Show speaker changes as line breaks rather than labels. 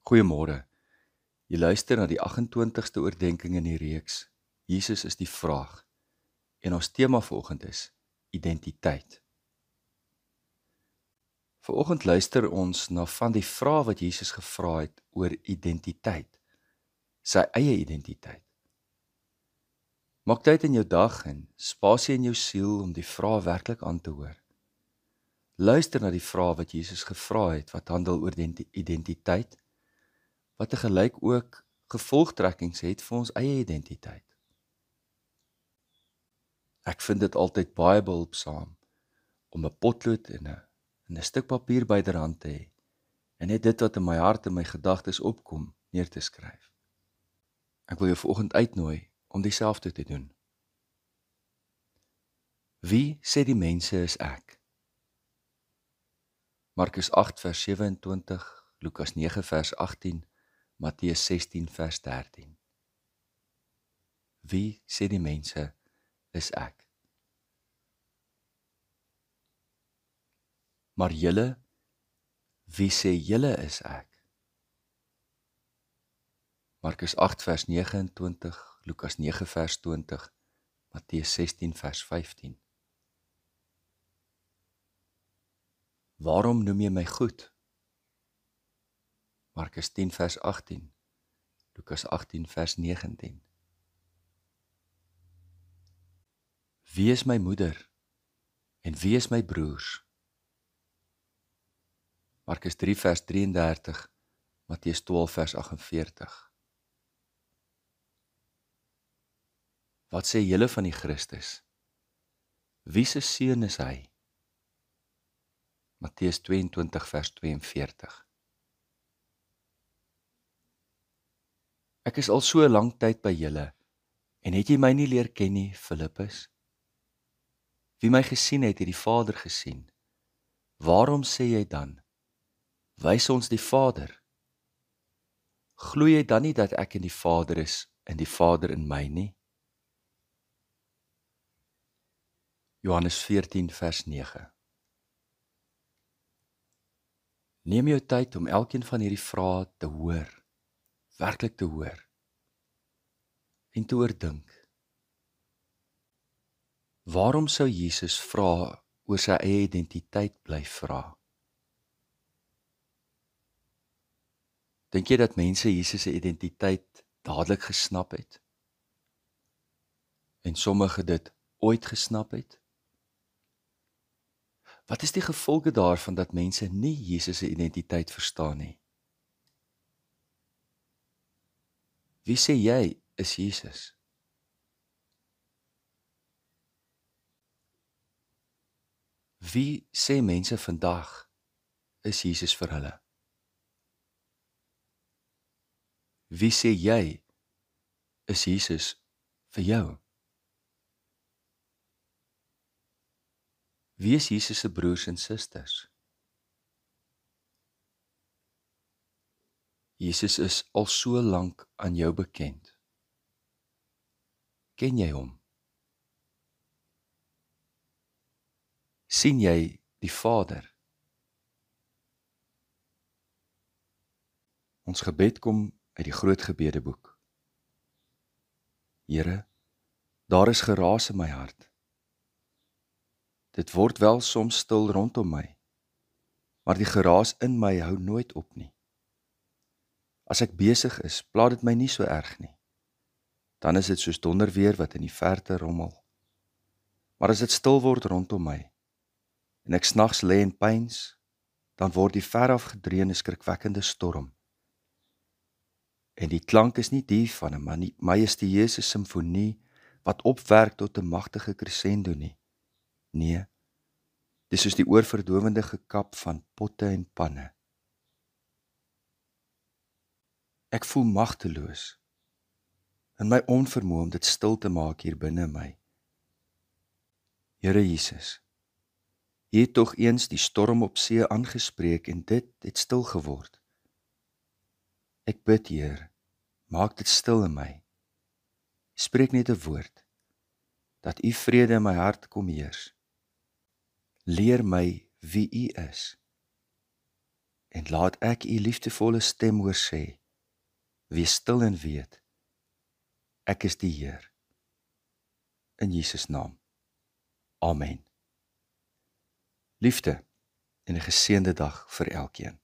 Goeiemôre. Jy luister na die 28ste oordeenking in die reeks. Jesus is die vraag. En ons tema vanoggend is identiteit. Vanoggend luister ons na van die vrae wat Jesus gevra het oor identiteit. Sy eie identiteit. Maak tyd in jou dag en spasie in jou siel om die vrae werklik aan te hoor. Luister na die vrae wat Jesus gevra het wat handel oor identiteit, wat tegelyk ook gevolgtrekkings het vir ons eie identiteit. Ek vind dit altyd baie behulpsaam om 'n potlood en 'n stuk papier byderhand te hê en net dit wat in my hart en my gedagtes opkom neer te skryf. Ek wil jou vanoggend uitnooi om dieselfde te doen. Wie sê die mense is ek? Markus 8 vers 27, Lukas 9 vers 18, Matteus 16 vers 13. Wie sê die mense is ek? Maar julle, wie sê julle is ek? Markus 8 vers 29, Lukas 9 vers 20, Matteus 16 vers 15. Waarom noem jy my goed? Markus 10 vers 18, Lukas 18 vers 19. Wie is my moeder en wie is my broers? Markus 3 vers 33, Matteus 12 vers 48. Wat sê julle van die Christus? Wie se seun is hy? Matteus 22 vers 42. Ek is al so lank tyd by julle, en het jy my nie leer ken nie, Filippus? Wie my gesien het, het die Vader gesien. Waarom sê jy dan, wys ons die Vader? Glo jy dan nie dat ek in die Vader is, en die Vader in my nie? Johannes 14 vers 9. Neem jou tyd om elkeen van hierdie vrae te hoor, werklik te hoor, en te oordink. Waarom sou Jesus vra oor sy eie identiteit bly vra? Dink jy dat mense Jesus se identiteit dadelik gesnap het? En sommige dit ooit gesnap het? Wat is die gevolge daarvan dat mense nie Jesus se identiteit verstaan nie? Wie sê jy is Jesus? Wie sê mense vandag is Jesus vir hulle? Wie sê jy is Jesus vir jou? Wie is Jesus se broers en susters? Jesus is al so lank aan jou bekend. Ken jy hom? Sien jy die Vader? Ons gebed kom uit die groot gebedeboek. Here, daar is geraas in my hart. Dit word wel soms stil rondom my, maar die geraas in my hou nooit op nie. As ek besig is, pla dit my nie so erg nie. Dan is dit soos donderweer wat in die verte rommel. Maar as dit stil word rondom my, en ek snags lê en pyns, dan word die veraf gedreene skrikwekkende storm. En die klank is nie die van 'n majestueuse simfonie wat opwerk tot 'n magtige crescendo nie. Nee, dis soos die oorverdowende gekap van potte en panne. Ek voel magteloos in my onvermoë om dit stil te maak hier binne my. Here Jesus, U het tog eens die storm op see aangespreek en dit het stil geword. Ek bid, Heer, maak dit stil in my. Spreek net 'n woord, dat U vrede in my hart kom heers. Leer my wie U is en laat ek u liefdevolle stem hoor sê, wees stil en weet, ek is die Heer. In Jesus naam. Amen. Liefde en 'n geseënde dag vir elkeen.